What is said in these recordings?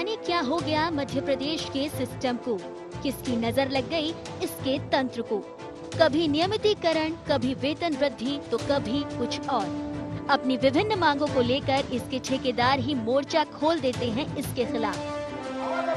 जाने क्या हो गया मध्य प्रदेश के सिस्टम को, किसकी नजर लग गई इसके तंत्र को। कभी नियमितीकरण, कभी वेतन वृद्धि, तो कभी कुछ और। अपनी विभिन्न मांगों को लेकर इसके ठेकेदार ही मोर्चा खोल देते हैं इसके खिलाफ।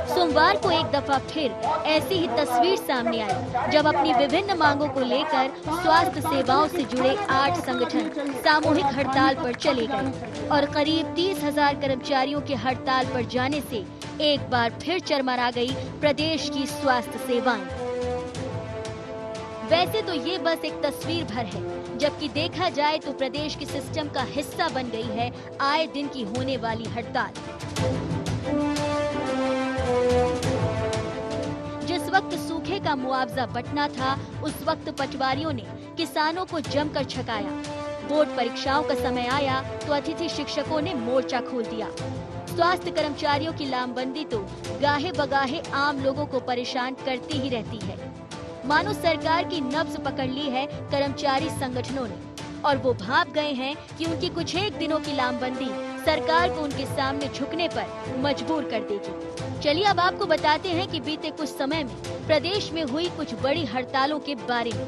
सोमवार को एक दफा फिर ऐसी ही तस्वीर सामने आई, जब अपनी विभिन्न मांगों को लेकर स्वास्थ्य सेवाओं से जुड़े 8 संगठन सामूहिक हड़ताल पर चले गए और करीब 30,000 कर्मचारियों के हड़ताल पर जाने से एक बार फिर चरमरा गई प्रदेश की स्वास्थ्य सेवाएं। वैसे तो ये बस एक तस्वीर भर है, जबकि देखा जाए तो प्रदेश के सिस्टम का हिस्सा बन गई है आए दिन की होने वाली हड़ताल। जिस वक्त सूखे का मुआवजा बंटना था, उस वक्त पटवारियों ने किसानों को जमकर छकाया। बोर्ड परीक्षाओं का समय आया तो अतिथि शिक्षकों ने मोर्चा खोल दिया। स्वास्थ्य कर्मचारियों की लामबंदी तो गाहे बगाहे आम लोगों को परेशान करती ही रहती है। मानो सरकार की नब्ज पकड़ ली है कर्मचारी संगठनों ने, और वो भाप गए हैं कि उनकी कुछ एक दिनों की लामबंदी सरकार को उनके सामने झुकने पर मजबूर कर देगी। चलिए अब आपको बताते हैं कि बीते कुछ समय में प्रदेश में हुई कुछ बड़ी हड़तालों के बारे में।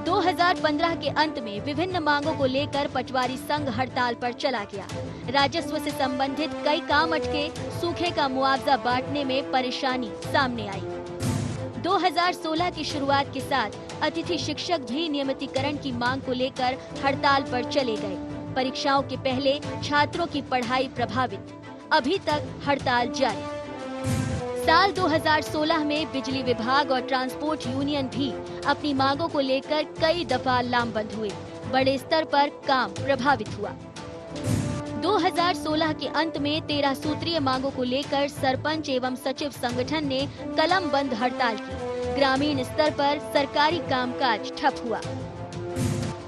2015 के अंत में विभिन्न मांगों को लेकर पटवारी संघ हड़ताल पर चला गया। राजस्व से संबंधित कई काम अटके, सूखे का मुआवजा बांटने में परेशानी सामने आई। 2016 की शुरुआत के साथ अतिथि शिक्षक भी नियमितीकरण की मांग को लेकर हड़ताल पर चले गए। परीक्षाओं के पहले छात्रों की पढ़ाई प्रभावित, अभी तक हड़ताल जारी। साल 2016 में बिजली विभाग और ट्रांसपोर्ट यूनियन भी अपनी मांगों को लेकर कई दफा लामबंद हुए। बड़े स्तर पर काम प्रभावित हुआ। 2016 के अंत में 13 सूत्रीय मांगों को लेकर सरपंच एवं सचिव संगठन ने कलम बंद हड़ताल की। ग्रामीण स्तर पर सरकारी कामकाज ठप हुआ।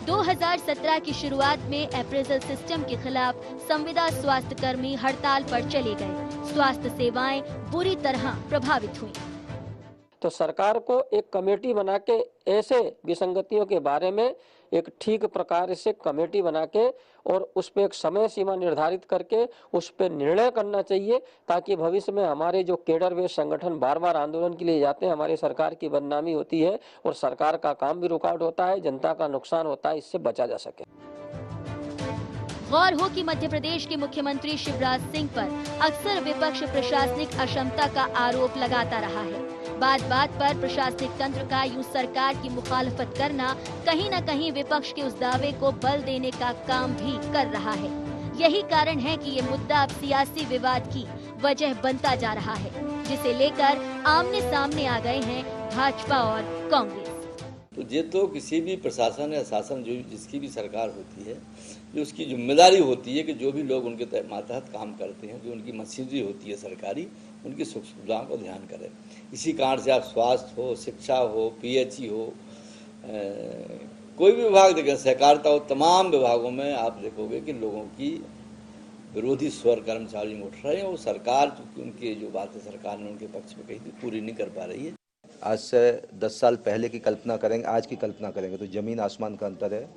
2017 की शुरुआत में अप्रेजल सिस्टम के खिलाफ संविदा स्वास्थ्य कर्मी हड़ताल पर चले गए। स्वास्थ्य सेवाएं बुरी तरह प्रभावित हुई। तो सरकार को एक कमेटी बना के ऐसे विसंगतियों के बारे में एक ठीक प्रकार से कमेटी बना के और उस पर एक समय सीमा निर्धारित करके उस पर निर्णय करना चाहिए, ताकि भविष्य में हमारे जो केडर वे संगठन बार बार आंदोलन के लिए जाते हैं, हमारे सरकार की बदनामी होती है और सरकार का काम भी रुकावट होता है, जनता का नुकसान होता है, इससे बचा जा सके। गौर हो कि मध्य प्रदेश के मुख्यमंत्री शिवराज सिंह पर अक्सर विपक्ष प्रशासनिक अक्षमता का आरोप लगाता रहा है। बात बात पर प्रशासनिक तंत्र का यूं सरकार की मुखालफत करना कहीं न कहीं विपक्ष के उस दावे को बल देने का काम भी कर रहा है। यही कारण है कि ये मुद्दा अब सियासी विवाद की वजह बनता जा रहा है, जिसे लेकर आमने सामने आ गए हैं भाजपा और कांग्रेस। तो ये तो किसी भी प्रशासन या शासन जो जिसकी भी सरकार होती है, जो उसकी जिम्मेदारी होती है कि जो भी लोग उनके मातहत काम करते हैं, जो उनकी मशीनरी होती है सरकारी, उनकी सुख सुविधाओं को ध्यान करें। इसी कारण से आप स्वास्थ्य हो, शिक्षा हो, पीएचई हो, कोई भी विभाग देखें, सहकारिता हो, तमाम विभागों में आप देखोगे कि लोगों की विरोधी स्वर कर्मचारी उठ रहे हैं और सरकार चूँकि उनकी जो बातें सरकार ने उनके पक्ष में कही थी पूरी नहीं कर पा रही है। आज से 10 साल पहले की कल्पना करेंगे, आज की कल्पना करेंगे तो ज़मीन आसमान का अंतर है,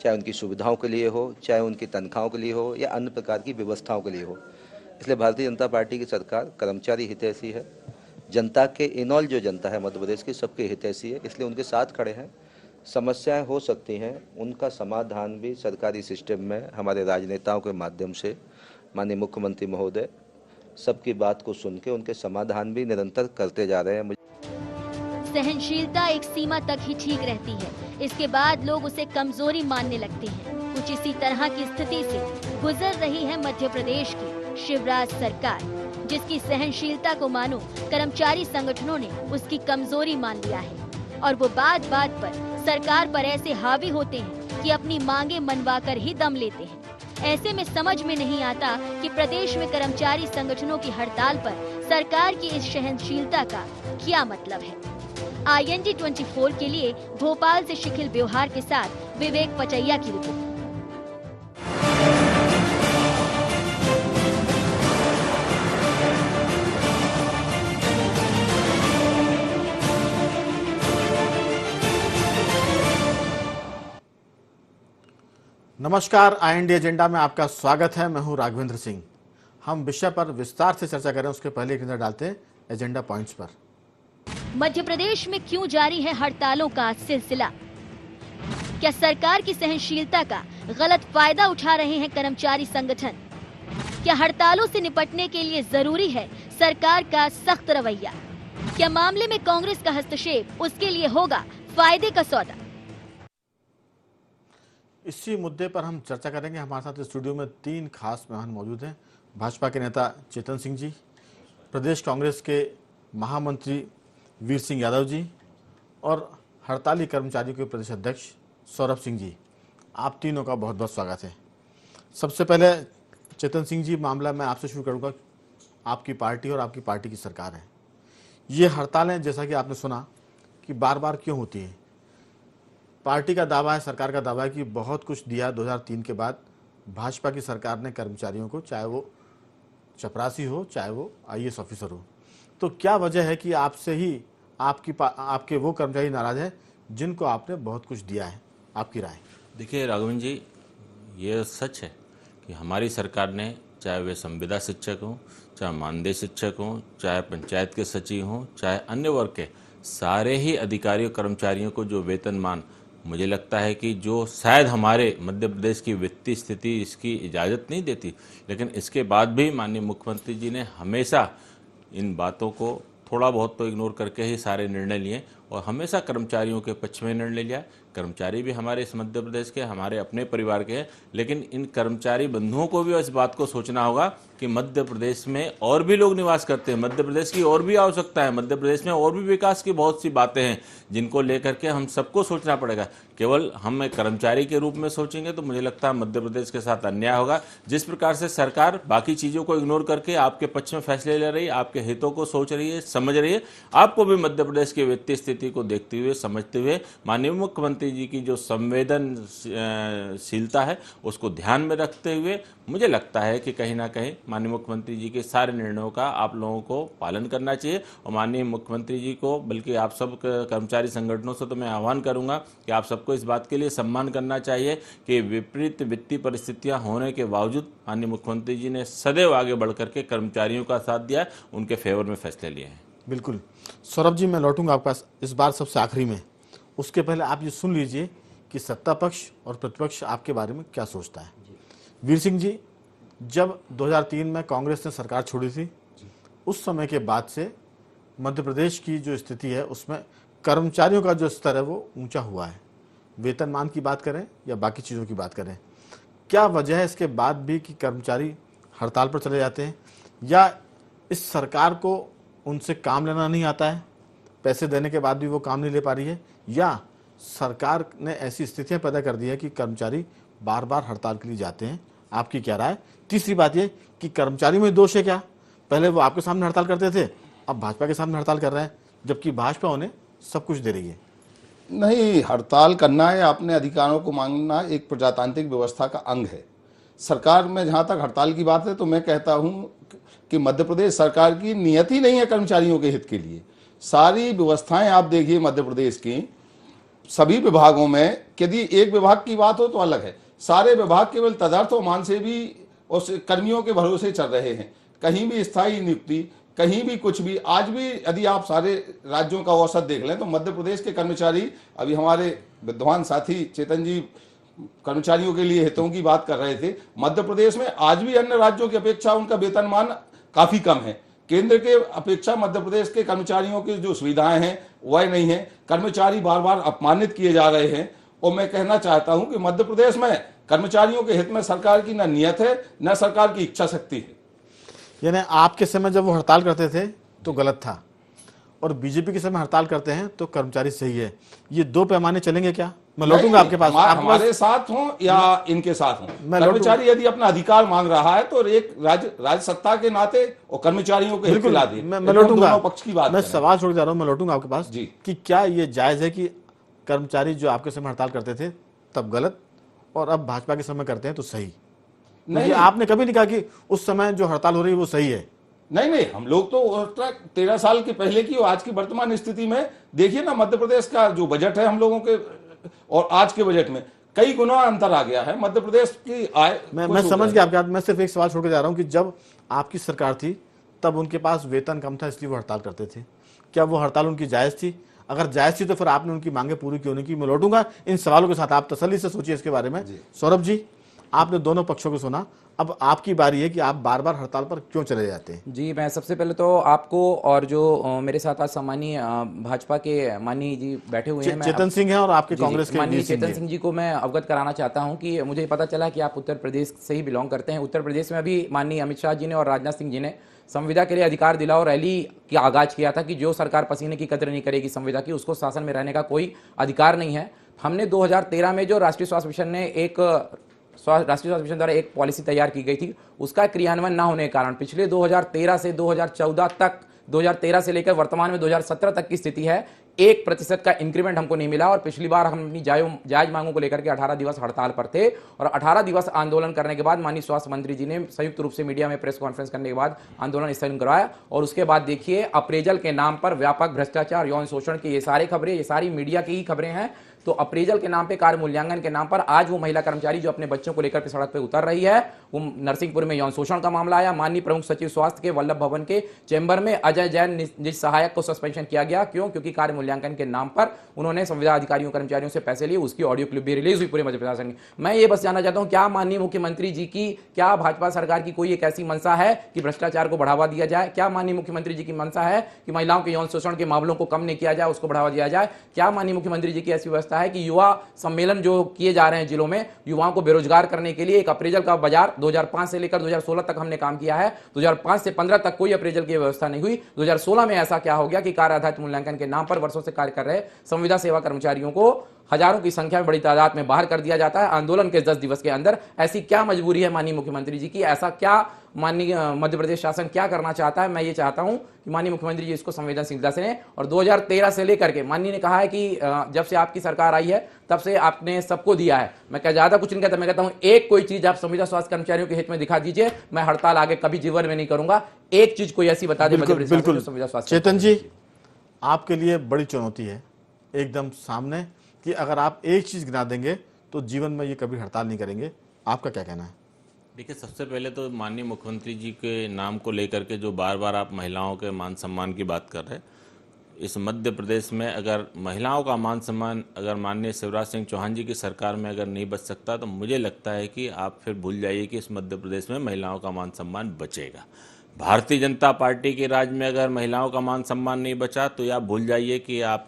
चाहे उनकी सुविधाओं के लिए हो, चाहे उनकी तनख्वाहों के लिए हो या अन्य प्रकार की व्यवस्थाओं के लिए हो। इसलिए भारतीय जनता पार्टी की सरकार कर्मचारी हितैषी है। जनता के इनऑल जो जनता है मध्य प्रदेश की, सबके हितैषी है, इसलिए उनके साथ खड़े हैं। समस्याएं हो सकती हैं, उनका समाधान भी सरकारी सिस्टम में हमारे राजनेताओं के माध्यम से माननीय मुख्यमंत्री महोदय सबकी बात को सुन के उनके समाधान भी निरंतर करते जा रहे हैं। सहनशीलता एक सीमा तक ही ठीक रहती है, इसके बाद लोग उसे कमजोरी मानने लगते हैं। कुछ इसी तरह की स्थिति से गुजर रही है मध्य प्रदेश की शिवराज सरकार, जिसकी सहनशीलता को मानो कर्मचारी संगठनों ने उसकी कमजोरी मान लिया है और वो बात बात पर सरकार पर ऐसे हावी होते हैं कि अपनी मांगे मनवाकर ही दम लेते हैं। ऐसे में समझ में नहीं आता कि प्रदेश में कर्मचारी संगठनों की हड़ताल पर सरकार की इस सहनशीलता का क्या मतलब है। IND 24 के लिए भोपाल से शिखिल व्यवहार के साथ विवेक पचैया की रिपोर्ट। नमस्कार, IND एजेंडा में आपका स्वागत है। मैं हूं राघवेंद्र सिंह। हम विषय पर विस्तार से चर्चा करें उसके पहले एक नजर डालते हैं एजेंडा पॉइंट्स पर। मध्य प्रदेश में क्यों जारी है हड़तालों का सिलसिला? क्या सरकार की सहनशीलता का गलत फायदा उठा रहे हैं कर्मचारी संगठन? क्या हड़तालों से निपटने के लिए जरूरी है सरकार का सख्त रवैया? क्या मामले में कांग्रेस का हस्तक्षेप उसके लिए होगा फायदे का सौदा? इसी मुद्दे पर हम चर्चा करेंगे। हमारे साथ स्टूडियो में 3 खास मेहमान मौजूद हैं। भाजपा के नेता चेतन सिंह जी, प्रदेश कांग्रेस के महामंत्री वीर सिंह यादव जी और हड़ताली कर्मचारियों के प्रदेश अध्यक्ष सौरभ सिंह जी। आप तीनों का बहुत बहुत स्वागत है। सबसे पहले चेतन सिंह जी, मामला मैं आपसे शुरू करूंगा। आपकी पार्टी और आपकी पार्टी की सरकार है, ये हड़तालें जैसा कि आपने सुना कि बार बार क्यों होती है? पार्टी का दावा है, सरकार का दावा है कि बहुत कुछ दिया 2003 के बाद भाजपा की सरकार ने कर्मचारियों को, चाहे वो चपरासी हो चाहे वो IAS ऑफिसर हो। तो क्या वजह है कि आपसे ही आपके वो कर्मचारी नाराज हैं जिनको आपने बहुत कुछ दिया है? आपकी राय। देखिए राघवन जी, ये सच है कि हमारी सरकार ने, चाहे वे संविदा शिक्षक हों, चाहे मानदेय शिक्षक हों, चाहे पंचायत के सचिव हों, चाहे अन्य वर्ग के सारे ही अधिकारियों कर्मचारियों को जो वेतनमान, मुझे लगता है कि जो शायद हमारे मध्य प्रदेश की वित्तीय स्थिति इसकी इजाज़त नहीं देती, लेकिन इसके बाद भी माननीय मुख्यमंत्री जी ने हमेशा इन बातों को थोड़ा बहुत तो इग्नोर करके ही सारे निर्णय लिए और हमेशा कर्मचारियों के पक्ष में निर्णय लिया। कर्मचारी भी हमारे इस मध्य प्रदेश के, हमारे अपने परिवार के हैं, लेकिन इन कर्मचारी बंधुओं को भी इस बात को सोचना होगा कि मध्य प्रदेश में और भी लोग निवास करते हैं, मध्य प्रदेश की और भी आवश्यकता है, मध्य प्रदेश में और भी विकास की बहुत सी बातें हैं जिनको लेकर के हम सबको सोचना पड़ेगा। केवल हम एक कर्मचारी के रूप में सोचेंगे तो मुझे लगता है मध्य प्रदेश के साथ अन्याय होगा। जिस प्रकार से सरकार बाकी चीज़ों को इग्नोर करके आपके पक्ष में फैसले ले रही है, आपके हितों को सोच रही है, समझ रही है, आपको भी मध्य प्रदेश की वित्तीय स्थिति को देखते हुए, समझते हुए माननीय मुख्यमंत्री जी की जो संवेदनशीलता है उसको ध्यान में रखते हुए मुझे लगता है कि कहीं ना कहीं माननीय मुख्यमंत्री जी के सारे निर्णयों का आप लोगों को पालन करना चाहिए। और माननीय मुख्यमंत्री जी को, बल्कि आप सब कर्मचारी संगठनों से तो मैं आह्वान करूंगा कि आप सबको इस बात के लिए सम्मान करना चाहिए कि विपरीत वित्तीय परिस्थितियां होने के बावजूद माननीय मुख्यमंत्री जी ने सदैव आगे बढ़ करके कर्मचारियों का साथ दिया, उनके फेवर में फैसले लिए हैं। बिल्कुल। सौरभ जी, मैं लौटूंगा आपके पास इस बार सबसे आखिरी में। उसके पहले आप ये सुन लीजिए कि सत्ता पक्ष और प्रतिपक्ष आपके बारे में क्या सोचता है। वीर सिंह जी, जब 2003 में कांग्रेस ने सरकार छोड़ी थी, उस समय के बाद से मध्य प्रदेश की जो स्थिति है उसमें कर्मचारियों का जो स्तर है वो ऊंचा हुआ है। वेतनमान की बात करें या बाकी चीज़ों की बात करें, क्या वजह है इसके बाद भी कि कर्मचारी हड़ताल पर चले जाते हैं? या इस सरकार को उनसे काम लेना नहीं आता है, पैसे देने के बाद भी वो काम नहीं ले पा रही है, या सरकार ने ऐसी स्थितियां पैदा कर दी है कि कर्मचारी बार बार हड़ताल के लिए जाते हैं? आपकी क्या राय? तीसरी बात ये कि कर्मचारी में दोष है क्या? पहले वो आपके सामने हड़ताल करते थे, अब भाजपा के सामने हड़ताल कर रहे हैं, जबकि भाजपा उन्हें सब कुछ दे रही है। नहीं, हड़ताल करना है, अपने अधिकारों को मांगना एक प्रजातांत्रिक व्यवस्था का अंग है। सरकार में जहाँ तक हड़ताल की बात है तो मैं कहता हूँ कि मध्य प्रदेश सरकार की नियत ही नहीं है कर्मचारियों के हित के लिए। सारी व्यवस्थाएं आप देखिए मध्य प्रदेश की सभी विभागों में, यदि एक विभाग की बात हो तो अलग है, सारे विभाग केवल तदर्थ और मान से भी उस कर्मियों के भरोसे चल रहे हैं। कहीं भी स्थायी नियुक्ति, कहीं भी कुछ भी। आज भी यदि आप सारे राज्यों का औसत देख लें तो मध्य प्रदेश के कर्मचारी, अभी हमारे विद्वान साथी चेतन जी कर्मचारियों के लिए हितों की बात कर रहे थे, मध्य प्रदेश में आज भी अन्य राज्यों की अपेक्षा उनका वेतनमान काफी कम है। केंद्र के अपेक्षा मध्य प्रदेश के कर्मचारियों की जो सुविधाएं हैं वह नहीं है। कर्मचारी बार बार अपमानित किए जा रहे हैं और मैं कहना चाहता हूं कि मध्य प्रदेश में कर्मचारियों के हित में सरकार की न नियत है न सरकार की इच्छा शक्ति है। यानी आपके समय जब वो हड़ताल करते थे तो गलत था, और बीजेपी के समय हड़ताल करते हैं तो कर्मचारी सही है। ये दो पैमाने चलेंगे क्या? मैं लौटूंगा आपके पास। हमारे साथ हो या इनके साथ हो, कर्मचारी यदि अपना अधिकार मांग रहा है तो एक राज्य सत्ता के नाते और कर्मचारियों के हित ला दे। मैं लौटूंगा, पक्ष की बात मैं सवाल छोड़ जा रहा हूँ, मैं लौटूंगा आपके पास जी कि क्या ये जायज है कि कर्मचारी जो आपके समय हड़ताल करते थे तब गलत और अब भाजपा के समय करते हैं तो सही? नहीं, आपने कभी नहीं कहा कि उस समय जो हड़ताल हो रही है वो सही है। नहीं, हम लोग तो 13 साल के पहले की और आज की वर्तमान स्थिति में देखिए ना, मध्य प्रदेश का जो बजट है हम लोगों के और आज के बजट में कई गुना अंतर आ गया है। मध्य प्रदेश की आय मैं समझ गया आपकी बात। मैं सिर्फ एक सवाल छोड़ के जा रहा हूँ कि जब आपकी सरकार थी तब उनके पास वेतन कम था इसलिए वो हड़ताल करते थे, क्या वो हड़ताल उनकी जायज़ थी? अगर जायज़ थी तो फिर आपने उनकी मांगे पूरी क्यों नहीं की? मैं लौटूंगा इन सवालों के साथ, आप तसल्ली से सोचिए इसके बारे में। सौरभ जी, आपने दोनों पक्षों को सुना, अब आपकी बारी है कि आप बार बार हड़ताल पर क्यों चले जाते हैं? जी, मैं सबसे पहले तो आपको और जो मेरे साथ आज सम्मानीय भाजपा के माननीय जी बैठे हुए हैं, मैं चेतन सिंह है और आपके जी, कांग्रेस के माननीय वीर सिंह चेतन जी। सिंह जी को मैं अवगत कराना चाहता हूं कि मुझे पता चला कि आप उत्तर प्रदेश से ही बिलोंग करते हैं। उत्तर प्रदेश में अभी माननीय अमित शाह जी ने और राजनाथ सिंह जी ने संविदा के लिए अधिकार दिला और रैली का आगाज किया था कि जो सरकार पसीने की कदर नहीं करेगी संविदा की, उसको शासन में रहने का कोई अधिकार नहीं है। हमने 2013 में जो राष्ट्रीय स्वास्थ्य मिशन ने राष्ट्रीय स्वास्थ्य मिशन द्वारा एक पॉलिसी तैयार की गई थी, उसका क्रियान्वयन न होने के कारण पिछले 2013 से 2014 तक, 2013 से लेकर वर्तमान में 2017 तक की स्थिति है, 1% का इंक्रीमेंट हमको नहीं मिला। और पिछली बार हम अपनी जायज मांगों को लेकर के 18 दिवस हड़ताल पर थे और 18 दिवस आंदोलन करने के बाद माननीय स्वास्थ्य मंत्री जी ने संयुक्त रूप से मीडिया में प्रेस कॉन्फ्रेंस करने के बाद आंदोलन स्थगन करवाया। और उसके बाद देखिए, अप्रेजल के नाम पर व्यापक भ्रष्टाचार, यौन शोषण की ये सारी खबरें, ये सारी मीडिया की ही खबरें हैं। तो अप्रेजल के नाम पे, कार्य मूल्यांकन के नाम पर आज वो महिला कर्मचारी जो अपने बच्चों को लेकर के सड़क पे उतर रही है, वो नरसिंहपुर में यौन शोषण का मामला आया। माननीय प्रमुख सचिव स्वास्थ्य के वल्लभ भवन के चैम्बर में अजय जैन निज सहायक को सस्पेंशन किया गया। क्यों? क्योंकि कार्य मूल्यांकन के नाम पर उन्होंने संविदा अधिकारियों कर्मचारियों से पैसे लिए। उसकी ऑडियो क्लिप भी रिलीज हुई पूरे मध्य प्रदेश में। मैं ये बस जानना चाहता हूं, क्या माननीय मुख्यमंत्री जी की, क्या भाजपा सरकार की कोई एक ऐसी मंशा है कि भ्रष्टाचार को बढ़ावा दिया जाए? क्या माननीय मुख्यमंत्री जी की मंशा है कि महिलाओं के यौन शोषण के मामलों को कम नहीं किया जाए, उसको बढ़ावा दिया जाए? क्या माननीय मुख्यमंत्री जी की ऐसी व्यवस्था है कि युवा सम्मेलन जो किए जा रहे हैं जिलों में, युवाओं को बेरोजगार करने के लिए एक अप्रेजल का बाजार 2005 से लेकर 2016 तक हमने काम किया है। 2005 से 15 तक कोई अप्रेजल की व्यवस्था नहीं हुई। 2016 में ऐसा क्या हो गया कि कार्य आधारित मूल्यांकन के नाम पर वर्षों से कार्य कर रहे संविदा सेवा कर्मचारियों को हजारों की संख्या में बड़ी तादाद में बाहर कर दिया जाता है आंदोलन के 10 दिवस के अंदर? ऐसी क्या मजबूरी है माननीय मुख्यमंत्री जी की? ऐसा क्या माननीय मध्य प्रदेश शासन क्या करना चाहता है? मैं ये चाहता हूं कि माननीय मुख्यमंत्री जी इसको संवेदनशीलता से लें। और 2013 से लेकर के माननीय ने कहा है कि जब से आपकी सरकार आई है तब से आपने सबको दिया है। मैं क्या ज्यादा कुछ नहीं कहता, मैं कहता हूं एक कोई चीज आप संविदा स्वास्थ्य कर्मचारियों के हित में दिखा दीजिए, मैं हड़ताल आगे कभी जीवन में नहीं करूंगा। एक चीज कोई ऐसी बता दें बिल्कुल। संविदा स्वास्थ्य। चेतन जी, आपके लिए बड़ी चुनौती है एकदम सामने कि अगर आप एक चीज गिना देंगे तो जीवन में ये कभी हड़ताल नहीं करेंगे, आपका क्या कहना है? देखिए, सबसे पहले तो माननीय मुख्यमंत्री जी के नाम को लेकर के जो बार बार आप महिलाओं के मान सम्मान की बात कर रहे हैं, इस मध्य प्रदेश में अगर महिलाओं का मान सम्मान अगर माननीय शिवराज सिंह चौहान जी की सरकार में अगर नहीं बच सकता, तो मुझे लगता है कि आप फिर भूल जाइए कि इस मध्य प्रदेश में महिलाओं का मान सम्मान बचेगा। भारतीय जनता पार्टी के राज में अगर महिलाओं का मान सम्मान नहीं बचा, तो आप भूल जाइए कि आप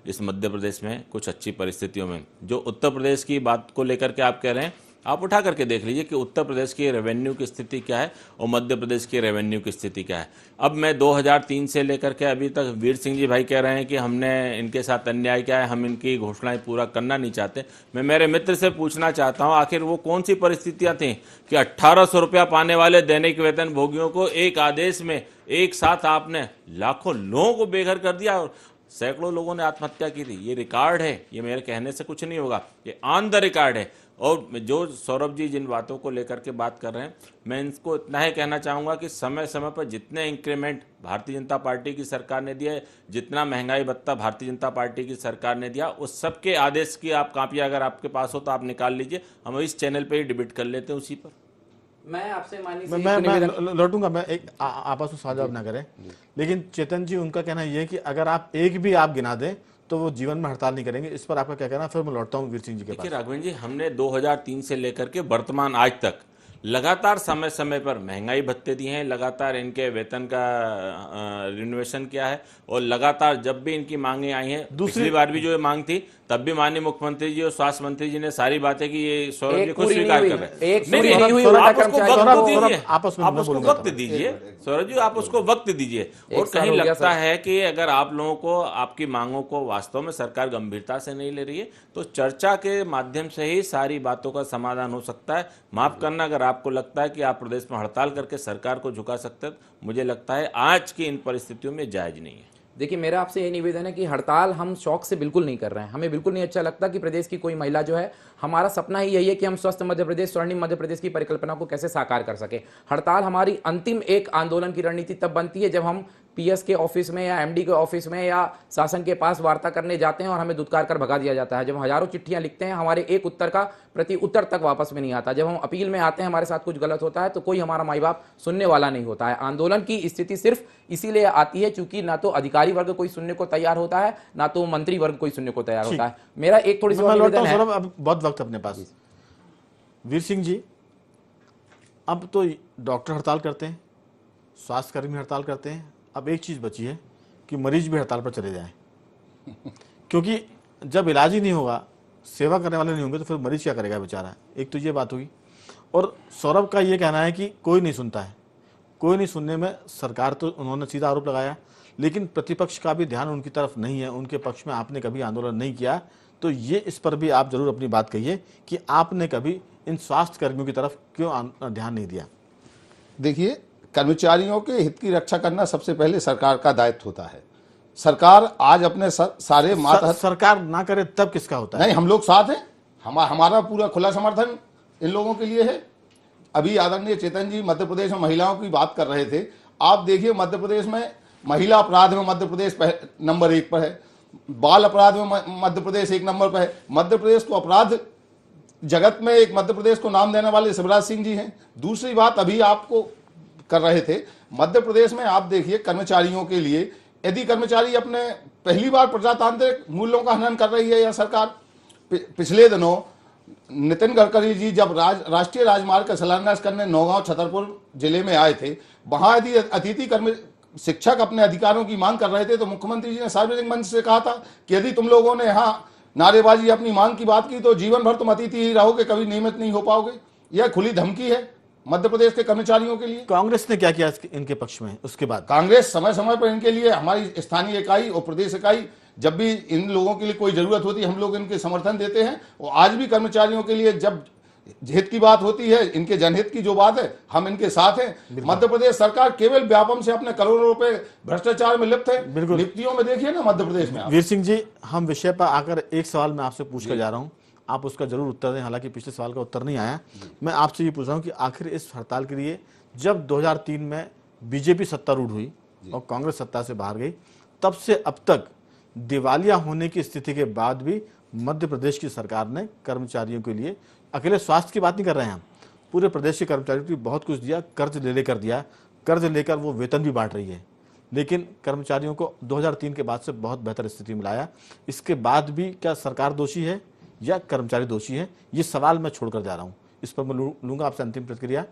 इस मध्य प्रदेश में कुछ अच्छी परिस्थितियों में, जो उत्तर प्रदेश की बात को लेकर के आप कह रहे हैं, आप उठा करके देख लीजिए कि उत्तर प्रदेश की रेवेन्यू की स्थिति क्या है और मध्य प्रदेश की रेवेन्यू की स्थिति क्या है। अब मैं 2003 से लेकर के अभी तक, वीर सिंह जी भाई कह रहे हैं कि हमने इनके साथ अन्याय किया है, हम इनकी घोषणाएं पूरा करना नहीं चाहते। मैं मेरे मित्र से पूछना चाहता हूं, आखिर वो कौन सी परिस्थितियां थी कि 1800 रुपया पाने वाले दैनिक वेतन भोगियों को एक आदेश में एक साथ आपने लाखों लोगों को बेघर कर दिया और सैकड़ों लोगों ने आत्महत्या की थी। ये रिकॉर्ड है, ये मेरे कहने से कुछ नहीं होगा, ये ऑन द रिकॉर्ड है। और जो सौरभ जी जिन बातों को लेकर के बात कर रहे हैं, मैं इनको इतना ही कहना चाहूँगा कि समय समय पर जितने इंक्रीमेंट भारतीय जनता पार्टी की सरकार ने दिया है, जितना महंगाई भत्ता भारतीय जनता पार्टी की सरकार ने दिया, उस सब के आदेश की आप कापी अगर आपके पास हो तो आप निकाल लीजिए, हम इस चैनल पर ही डिबेट कर लेते हैं उसी पर। मैं आपसे मैं लौटूंगा, मैं एक आपस में सवाल जवाब ना करें, लेकिन चेतन जी उनका कहना यह है कि अगर आप एक भी आप गिना दें तो वो जीवन में हड़ताल नहीं करेंगे। इस पर आपका क्या कहना? फिर मैं लौटता हूँ वीर सिंह जी के पास। देखिए राघवेंद्र जी, हमने 2003 से लेकर के वर्तमान आज तक लगातार समय समय पर महंगाई भत्ते दिए हैं, लगातार इनके वेतन का रिनोवेशन किया है और लगातार जब भी इनकी मांगे आई हैं, दूसरी बार भी जो ये मांग थी तब भी माननीय मुख्यमंत्री जी और स्वास्थ्य मंत्री जी ने सारी बातें की, ये सौरभ जी खुद स्वीकार कर रहे हैं। आप उसको वक्त दीजिए सौरभ जी, आप उसको वक्त दीजिए। और कहीं लगता है कि अगर आप लोगों को आपकी मांगों को वास्तव में सरकार गंभीरता से नहीं ले रही है, तो चर्चा के माध्यम से ही सारी बातों का समाधान हो सकता है। माफ करना, अगर आपको लगता है कि आप प्रदेश में हड़ताल करके सरकार को झुका सकते हैं, मुझे लगता है आज की इन परिस्थितियों में जायज नहीं है। देखिए, मेरा आपसे ये निवेदन है कि हड़ताल हम शौक से बिल्कुल नहीं कर रहे हैं। हमें बिल्कुल नहीं अच्छा लगता कि प्रदेश की कोई महिला जो है, हमारा सपना ही यही है कि हम स्वस्थ मध्य प्रदेश, स्वर्णिम मध्य प्रदेश की परिकल्पना को कैसे साकार कर सके। हड़ताल हमारी अंतिम एक आंदोलन की रणनीति तब बनती है जब हम पीएस के ऑफिस में या एमडी के ऑफिस में या शासन के पास वार्ता करने जाते हैं और हमें दुत्कार कर भगा दिया जाता है। जब हम हजारों चिट्ठियां लिखते हैं, हमारे एक उत्तर का प्रति उत्तर तक वापस में नहीं आता। जब हम अपील में आते हैं, हमारे साथ कुछ गलत होता है तो कोई हमारा माई बाप सुनने वाला नहीं होता है। आंदोलन की स्थिति सिर्फ इसीलिए आती है चूंकि ना तो अधिकारी वर्ग कोई सुनने को तैयार होता है, ना तो मंत्री वर्ग कोई सुनने को तैयार होता है। मेरा एक थोड़ी सी निवेदन है। अब बहुत वक्त अपने पास। वीर सिंह जी, अब तो डॉक्टर हड़ताल करते हैं, स्वास्थ्यकर्मी हड़ताल करते हैं, अब एक चीज बची है कि मरीज भी हड़ताल पर चले जाएं, क्योंकि जब इलाज ही नहीं होगा, सेवा करने वाले नहीं होंगे, तो फिर मरीज क्या करेगा बेचारा। एक तो ये बात हुई। और सौरभ का ये कहना है कि कोई नहीं सुनता है। कोई नहीं सुनने में सरकार, तो उन्होंने सीधा आरोप लगाया, लेकिन प्रतिपक्ष का भी ध्यान उनकी तरफ नहीं है, उनके पक्ष में आपने कभी आंदोलन नहीं किया। तो ये इस पर भी आप जरूर अपनी बात कहिए कि आपने कभी इन स्वास्थ्य कर्मियों की तरफ क्यों ध्यान नहीं दिया। देखिए, कर्मचारियों के हित की रक्षा करना सबसे पहले सरकार का दायित्व होता है। सरकार आज अपने सारे सरकार ना करे तब किसका होता है? नहीं, हम लोग साथ हैं, हमारा पूरा खुला समर्थन इन लोगों के लिए है। अभी आदरणीय चेतन जी मध्य प्रदेश में महिलाओं की बात कर रहे थे। आप देखिए, मध्य प्रदेश में महिला अपराध में मध्य प्रदेश नंबर 1 पर है, बाल अपराध में मध्य प्रदेश 1 नंबर पर है। मध्य प्रदेश को अपराध जगत में एक मध्य प्रदेश को नाम देने वाले शिवराज सिंह जी हैं। दूसरी बात अभी आपको कर रहे थे, मध्य प्रदेश में आप देखिए कर्मचारियों के लिए, यदि कर्मचारी अपने पहली बार प्रजातांत्रिक मूल्यों का हनन कर रही है या सरकार, पिछले दिनों नितिन गडकरी जी जब राष्ट्रीय राजमार्ग का शिलान्यास करने नौगांव छतरपुर जिले में आए थे, वहां यदि अतिथि शिक्षक अपने अधिकारों की मांग कर रहे थे तो मुख्यमंत्री जी ने सार्वजनिक मंच से कहा था कि यदि तुम लोगों ने यहाँ नारेबाजी अपनी मांग की बात की तो जीवन भर तुम अतिथि ही रहोगे, कभी नियमित नहीं हो पाओगे। यह खुली धमकी है मध्य प्रदेश के कर्मचारियों के लिए। कांग्रेस ने क्या किया इनके पक्ष में? उसके बाद कांग्रेस समय समय पर इनके लिए, हमारी स्थानीय इकाई और प्रदेश इकाई, जब भी इन लोगों के लिए कोई जरूरत होती है हम लोग इनके समर्थन देते हैं। और आज भी कर्मचारियों के लिए जब हित की बात होती है, इनके जनहित की जो बात है, हम इनके साथ हैं। मध्य प्रदेश सरकार केवल व्यापम से अपने करोड़ों रुपए भ्रष्टाचार में लिप्त है। नियुक्तियों में देखिए ना मध्य प्रदेश में। वीर सिंह जी, हम विषय पर आकर एक सवाल मैं आपसे पूछ कर जा रहा हूं, आप उसका जरूर उत्तर दें। हालांकि पिछले सवाल का उत्तर नहीं आया। मैं आपसे ये पूछ रहा हूं कि आखिर इस हड़ताल के लिए जब 2003 में बीजेपी सत्तारूढ़ हुई और कांग्रेस सत्ता से बाहर गई, तब से अब तक दिवालिया होने की स्थिति के बाद भी मध्य प्रदेश की सरकार ने कर्मचारियों के लिए, अकेले स्वास्थ्य की बात नहीं कर रहे हैं हम, पूरे प्रदेश के कर्मचारियों को बहुत कुछ दिया, कर्ज ले लेकर दिया, कर्ज लेकर वो वेतन भी बांट रही है। लेकिन कर्मचारियों को 2003 के बाद से बहुत बेहतर स्थिति में लाया। इसके बाद भी क्या सरकार दोषी है या कर्मचारी दोषी है? ये सवाल मैं छोड़कर जा रहा हूँ। इस पर मैं लूंगा आपसे अंतिम प्रतिक्रिया।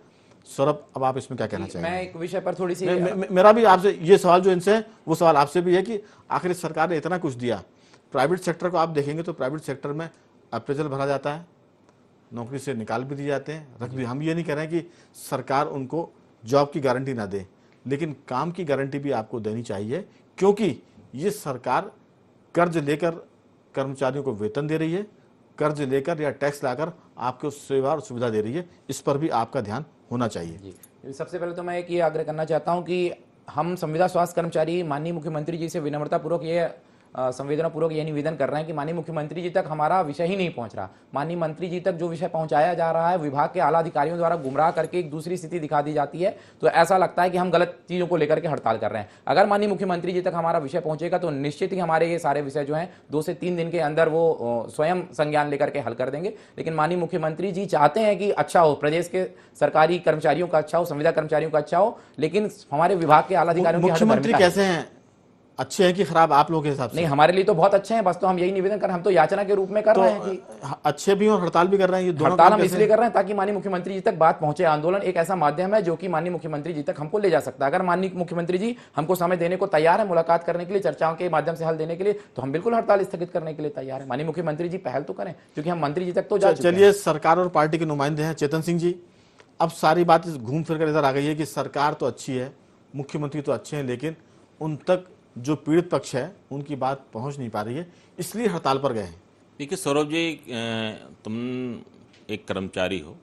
सौरभ, अब आप इसमें क्या कहना चाहेंगे? मैं एक विषय पर थोड़ी सी मेरा भी आपसे ये सवाल जो इनसे है वो सवाल आपसे भी है कि आखिर सरकार ने इतना कुछ दिया, प्राइवेट सेक्टर को आप देखेंगे तो प्राइवेट सेक्टर में अप्रेजल भरा जाता है, नौकरी से निकाल भी दिए जाते हैं, रख भी। हम ये नहीं कह रहे हैं कि सरकार उनको जॉब की गारंटी ना दे, लेकिन काम की गारंटी भी आपको देनी चाहिए, क्योंकि ये सरकार कर्ज लेकर कर्मचारियों को वेतन दे रही है, कर्ज लेकर या टैक्स लाकर आपको सेवा और सुविधा दे रही है। इस पर भी आपका ध्यान होना चाहिए। जी, सबसे पहले तो मैं एक ये आग्रह करना चाहता हूं कि हम संविदा स्वास्थ्य कर्मचारी माननीय मुख्यमंत्री जी से विनम्रतापूर्वक ये संवेदनापूर्वक ये निवेदन कर रहे हैं कि माननीय मुख्यमंत्री जी तक हमारा विषय ही नहीं पहुंच रहा। माननीय मंत्री जी तक जो विषय पहुंचाया जा रहा है, विभाग के आला अधिकारियों द्वारा गुमराह करके एक दूसरी स्थिति दिखा दी जाती है, तो ऐसा लगता है कि हम गलत चीजों को लेकर के हड़ताल कर रहे हैं। अगर माननीय मुख्यमंत्री जी तक हमारा विषय पहुंचेगा तो निश्चित ही हमारे ये सारे विषय जो हैं 2 से 3 दिन के अंदर वो स्वयं संज्ञान लेकर के हल कर देंगे। लेकिन माननीय मुख्यमंत्री जी चाहते हैं कि अच्छा हो, प्रदेश के सरकारी कर्मचारियों का अच्छा हो, संविदा कर्मचारियों का अच्छा हो, लेकिन हमारे विभाग के आला अधिकारियों की मुख्यमंत्री कैसे हैं? अच्छे हैं कि खराब आप लोगों के हिसाब से? नहीं, हमारे लिए तो बहुत अच्छे हैं। बस तो हम यही निवेदन कर, हम तो याचना के रूप में कर रहे हैं कि अच्छे भी और हड़ताल भी कर रहे हैं। ये दोनों हड़ताल हम इसलिए कर रहे हैं ताकि माननीय मुख्यमंत्री जी तक बात पहुंचे। आंदोलन एक ऐसा माध्यम है जो कि माननीय मुख्यमंत्री जी तक हमको ले जा सकता है। अगर माननीय मुख्यमंत्री जी हमको समय देने को तैयार है, मुलाकात करने के लिए, चर्चाओं के माध्यम से हल देने के लिए, तो हम बिल्कुल हड़ताल स्थगित करने के लिए तैयार है। माननीय मुख्यमंत्री जी पहल तो करें, क्योंकि हम मंत्री जी तक तो जा चुके हैं। चलिए, सरकार और पार्टी के नुमाइंदे हैं चेतन सिंह जी, अब सारी बात घूम फिर कर इधर आ गई है कि सरकार तो अच्छी है, मुख्यमंत्री तो अच्छे हैं, लेकिन उन तक जो पीड़ित पक्ष है उनकी बात पहुंच नहीं पा रही है, इसलिए हड़ताल पर गए हैं। देखिए सौरभ जी, तुम एक कर्मचारी हो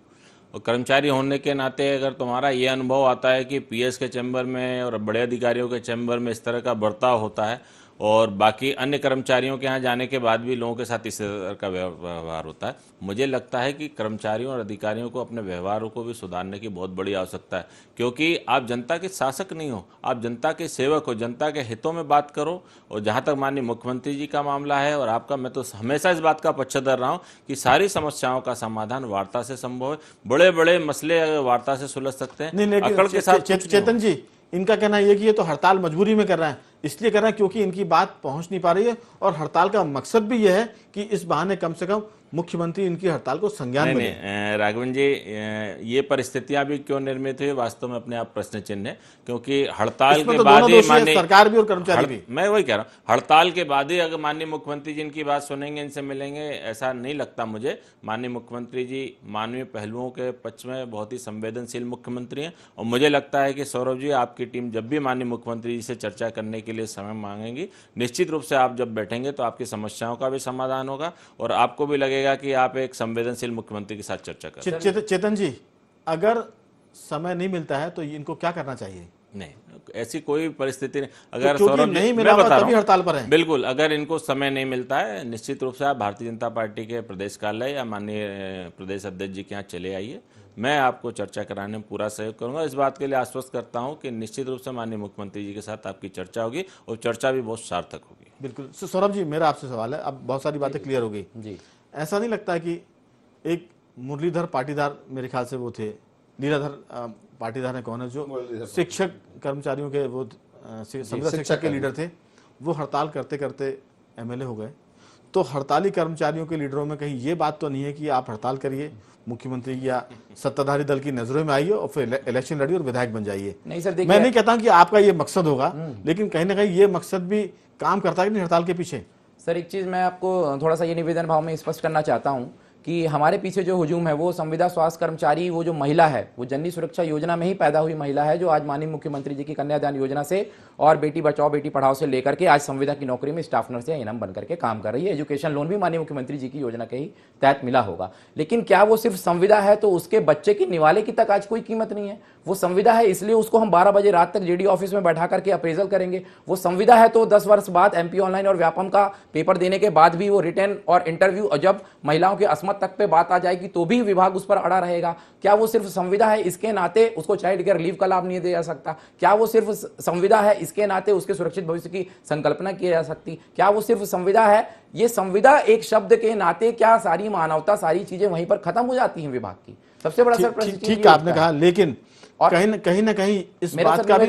और कर्मचारी होने के नाते अगर तुम्हारा ये अनुभव आता है कि पीएस के चैम्बर में और बड़े अधिकारियों के चैम्बर में इस तरह का बर्ताव होता है और बाकी अन्य कर्मचारियों के यहाँ जाने के बाद भी लोगों के साथ इस तरह का व्यवहार होता है। मुझे लगता है कि कर्मचारियों और अधिकारियों को अपने व्यवहारों को भी सुधारने की बहुत बड़ी आवश्यकता है, क्योंकि आप जनता के शासक नहीं हो, आप जनता के सेवक हो। जनता के हितों में बात करो। और जहाँ तक माननीय मुख्यमंत्री जी का मामला है और आपका, मैं तो हमेशा इस बात का पक्षधर रहा हूँ कि सारी समस्याओं का समाधान वार्ता से संभव है। बड़े बड़े मसले वार्ता से सुलझ सकते हैं, नहीं, अकड़ के साथ। चेतन जी, इनका कहना यह कि ये तो हड़ताल मजबूरी में कर रहे हैं, इसलिए कर रहे हैं क्योंकि इनकी बात पहुंच नहीं पा रही है, और हड़ताल का मकसद भी यह है कि इस बहाने कम से कम मुख्यमंत्री इनकी हड़ताल को संज्ञान में लें। राघवन जी, ये परिस्थितियां भी क्यों निर्मित हुई वास्तव में अपने आप प्रश्न चिन्ह है, क्योंकि हड़ताल के बाद ही माननीय सरकार भी और कर्मचारी भी, मैं वही कह रहा हूँ, हड़ताल के बाद ही अगर माननीय मुख्यमंत्री जी इनकी बात सुनेंगे, इनसे मिलेंगे, ऐसा नहीं लगता मुझे। माननीय मुख्यमंत्री जी मानवीय पहलुओं के पक्ष में बहुत ही संवेदनशील मुख्यमंत्री हैं, और मुझे लगता है कि सौरभ जी, आपकी टीम जब भी माननीय मुख्यमंत्री जी से चर्चा करने के लिए समय मांगेंगी, निश्चित रूप से आप जब बैठेंगे तो आपकी समस्याओं का भी समाधान होगा और आपको भी लगेगा कि आप एक संवेदनशील मुख्यमंत्री के साथ चर्चा करें। चेतन जी, अगर समय नहीं मिलता है तो इनको क्या करना चाहिए? नहीं, ऐसी कोई परिस्थिति नहीं। अगर तो नहीं मिला तभी हड़ताल पर है। बिल्कुल, अगर इनको समय नहीं मिलता है, निश्चित रूप से आप भारतीय जनता पार्टी के प्रदेश कार्यालय या माननीय प्रदेश अध्यक्ष जी के यहाँ चले आइए, मैं आपको चर्चा कराने में पूरा सहयोग करूंगा। इस बात के लिए आश्वस्त करता हूं कि निश्चित रूप से माननीय मुख्यमंत्री जी के साथ आपकी चर्चा होगी और चर्चा भी बहुत सार्थक होगी। बिल्कुल। सौरभ जी, मेरा आपसे सवाल है, अब बहुत सारी बातें क्लियर हो गई जी। ऐसा नहीं लगता कि एक मुरलीधर पाटीदार, मेरे ख्याल से वो थे, लीलाधर पाटीदार है, कौन है, जो शिक्षक कर्मचारियों के वो संविदा शिक्षक के लीडर थे, वो हड़ताल करते करते एमएलए हो गए। तो हड़ताली कर्मचारियों के लीडरों में कहीं ये बात तो नहीं है कि आप हड़ताल करिए, मुख्यमंत्री या सत्ताधारी दल की नजरों में आइए और फिर इलेक्शन लड़िए और विधायक बन जाइए? नहीं सर, मैं नहीं कहता कि आपका ये मकसद होगा, लेकिन कहीं ना कहीं ये मकसद भी काम करता है कि नहीं हड़ताल के पीछे? सर, एक चीज़ मैं आपको थोड़ा सा ये निवेदन भाव में स्पष्ट करना चाहता हूँ कि हमारे पीछे जो हुजूम है वो संविदा स्वास्थ्य कर्मचारी, वो जो महिला है, वो जननी सुरक्षा योजना में ही पैदा हुई महिला है, जो आज माननीय मुख्यमंत्री जी की कन्यादान योजना से और बेटी बचाओ बेटी पढ़ाओ से लेकर के आज संविदा की नौकरी में स्टाफ नर्स या इनाम बन करके काम कर रही है। एजुकेशन लोन भी माननीय मुख्यमंत्री जी की योजना के ही तहत मिला होगा। लेकिन क्या वो सिर्फ संविदा है तो उसके बच्चे की निवाले की तक आज कोई कीमत नहीं है? वो संविदा है इसलिए उसको हम 12 बजे रात तक जेडी ऑफिस में बैठा करके अप्रेजल करेंगे। वो संविदा है तो 10 वर्ष बाद एमपी ऑनलाइन और व्यापम का पेपर देने के बाद भी वो रिटर्न और इंटरव्यू, और जब महिलाओं के अस्मत तक पे बात आ जाएगी तो भी विभाग उस पर अड़ा रहेगा। क्या वो सिर्फ संविदा है इसके नाते उसको चाइल्ड केयर लीव का लाभ नहीं दिया जा सकता? क्या वो सिर्फ संविदा है इसके नाते उसके सुरक्षित भविष्य की संकल्पना की जा सकती? क्या वो सिर्फ संविदा है? ये संविदा एक शब्द के नाते क्या सारी मानवता, सारी चीजें वहीं पर खत्म हो जाती हैं विभाग की? सबसे बड़ा सर ठीक आपने कहा, लेकिन कहीं ना कहीं इस बात का भी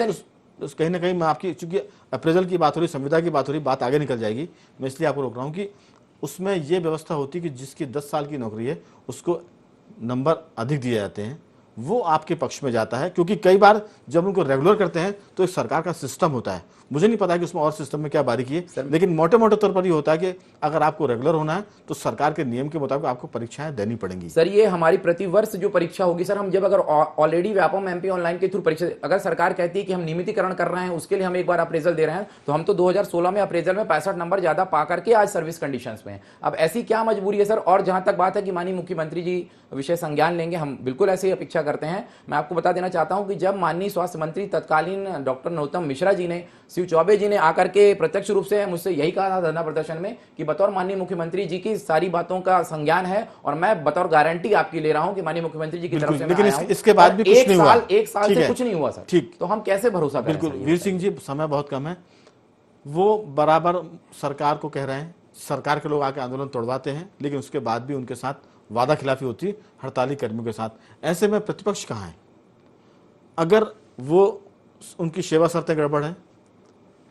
कहीं ना कहीं मैं आपकी, चूंकि अप्रेजल की बात हो रही, संविदा की बात हो रही, बात आगे निकल जाएगी, मैं इसलिए आपको रोक रहा हूं कि उसमें यह व्यवस्था होती है कि जिसकी 10 साल की नौकरी है उसको नंबर अधिक दिए जाते हैं, वो आपके पक्ष में जाता है। क्योंकि कई बार जब उनको रेगुलर करते हैं तो एक सरकार का सिस्टम होता है, मुझे नहीं पता कि उसमें और सिस्टम में क्या बारीकी है, लेकिन मोटे मोटे तौर पर ये होता है कि अगर आपको रेगुलर होना है तो सरकार के नियम के मुताबिक आपको परीक्षाएं देनी पड़ेंगी। सर, ये हमारी प्रतिवर्ष जो परीक्षा होगी सर, हम जब अगर ऑलरेडी व्यापम एमपी ऑनलाइन के थ्रू परीक्षा, अगर सरकार कहती है कि हम नियमितीकरण कर रहे हैं, उसके लिए हम एक बार अप्रेजल दे रहे हैं, तो हम तो 2016 में अप्रेजल में 65 नंबर ज्यादा पा करके आज सर्विस कंडीशंस में हैं। अब ऐसी क्या मजबूरी है सर? और जहां तक बात है कि माननीय मुख्यमंत्री जी विषय संज्ञान लेंगे, हम बिल्कुल ऐसी अपेक्षा करते हैं। मैं आपको बता देना चाहता हूं कि जब माननीय स्वास्थ्य मंत्री तत्कालीन डॉक्टर नरोत्तम मिश्रा जी ने, शिव चौबे जी ने आकर के प्रत्यक्ष रूप से मुझसे यही कहा था धरना प्रदर्शन में कि बतौर माननीय मुख्यमंत्री जी की सारी बातों का संज्ञान है, और मैं बतौर गारंटी आपकी ले रहा हूं कि माननीय मुख्यमंत्री जी की तरफ से लेकिन इसके बाद भी कुछ नहीं हुआ, एक साल से कुछ नहीं हुआ सर। ठीक, तो हम कैसे भरोसा करें? बिल्कुल वीर सिंह जी, समय बहुत कम है, वो बराबर सरकार को कह रहे हैं, सरकार के लोग आके आंदोलन तोड़वाते हैं, लेकिन उसके बाद भी उनके साथ वादा खिलाफी होती है हड़ताली कर्मियों के साथ। ऐसे में प्रतिपक्ष कहाँ है? अगर वो उनकी सेवा शर्तें गड़बड़ है,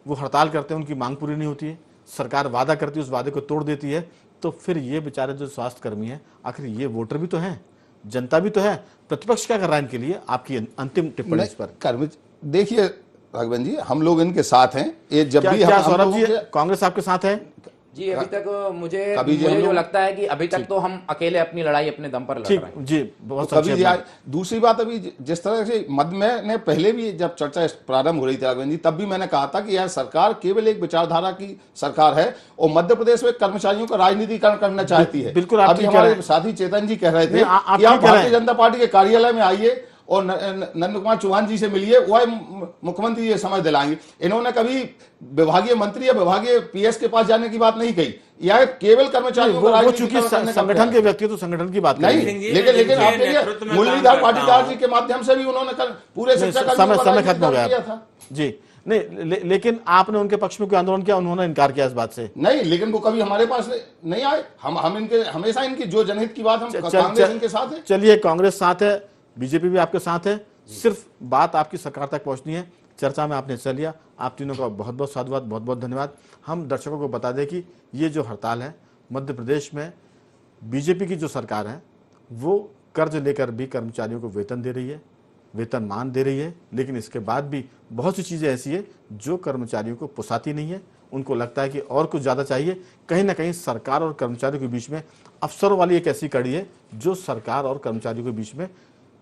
वो हड़ताल करते हैं, उनकी मांग पूरी नहीं होती है, सरकार वादा करती है, उस वादे को तोड़ देती है, तो फिर ये बेचारे जो स्वास्थ्य कर्मी हैं, आखिर ये वोटर भी तो हैं, जनता भी तो है, प्रतिपक्ष क्या कर रहा है इनके लिए? आपकी अंतिम टिप्पणी इस पर। कर्मी देखिए राघवन जी, हम लोग इनके साथ हैं। ये जब भी क्या सौरभ जी कांग्रेस आपके साथ है? जी, अभी तक मुझे जो लगता है कि अभी तक तो हम अकेले अपनी लड़ाई अपने दम पर लड़ रहे हैं। जी, बहुत कभी दूसरी बात, अभी जिस तरह से मध्य में ने पहले भी जब चर्चा प्रारंभ हो रही थी राघवन जी, तब भी मैंने कहा था कि यार सरकार केवल एक विचारधारा की सरकार है और मध्य प्रदेश में कर्मचारियों का राजनीतिकरण करना चाहती है। बिल्कुल, अभी हमारे साथी चेतन जी कह रहे थे कि आप भारतीय जनता पार्टी के कार्यालय में आइए और नंद कुमार चौहान जी से मिलिए, वह मुख्यमंत्री ये समझ दिलाएंगे। इन्होंने कभी विभागीय मंत्री या विभागीय पीएस के पास जाने की बात नहीं कही। यह केवल कर्मचारियों वो चूंकि संगठन के व्यक्ति तो संगठन की बात नहीं, लेकिन आप देखिए मुरलीधर पाटीदार जी के माध्यम से भी उन्होंने पूरे शिक्षा समय खत्म हो गया था जी। नहीं, लेकिन आपने उनके पक्ष में कोई आंदोलन किया? उन्होंने इनकार किया इस बात से। नहीं, लेकिन वो कभी हमारे पास नहीं आए। हम इनके हमेशा इनकी जो जनहित की बात, हम कांग्रेस इनके साथ है। चलिए, कांग्रेस साथ है, बीजेपी भी आपके साथ है, सिर्फ बात आपकी सरकार तक पहुंचनी है। चर्चा में आपने हिस्सा लिया, आप तीनों का बहुत बहुत साधुवाद, बहुत बहुत धन्यवाद। हम दर्शकों को बता दें कि ये जो हड़ताल है, मध्य प्रदेश में बीजेपी की जो सरकार है वो कर्ज लेकर भी कर्मचारियों को वेतन दे रही है, वेतनमान दे रही है, लेकिन इसके बाद भी बहुत सी चीज़ें ऐसी है जो कर्मचारियों को पोसाती नहीं है। उनको लगता है कि और कुछ ज़्यादा चाहिए। कहीं ना कहीं सरकार और कर्मचारियों के बीच में अफसरों वाली एक ऐसी कड़ी है जो सरकार और कर्मचारियों के बीच में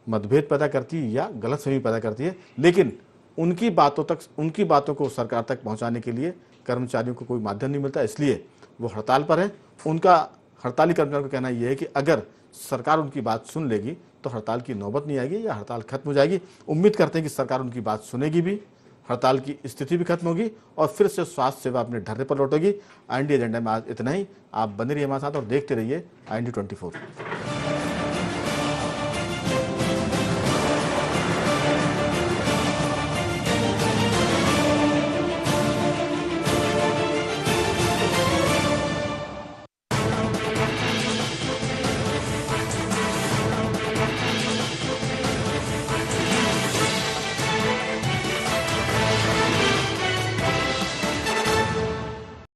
मतभेद पैदा करती है या गलतफहमी पैदा करती है। लेकिन उनकी बातों को सरकार तक पहुंचाने के लिए कर्मचारियों को कोई माध्यम नहीं मिलता, इसलिए वो हड़ताल पर है। उनका हड़ताली कर्मचारियों का कहना यह है कि अगर सरकार उनकी बात सुन लेगी तो हड़ताल की नौबत नहीं आएगी या हड़ताल खत्म हो जाएगी। उम्मीद करते हैं कि सरकार उनकी बात सुनेगी भी, हड़ताल की स्थिति भी खत्म होगी और फिर से स्वास्थ्य सेवा अपने ढर्रे पर लौटेगी। IND एजेंडा में आज इतना ही। आप बने रहिए हमारे साथ और देखते रहिए IND 24।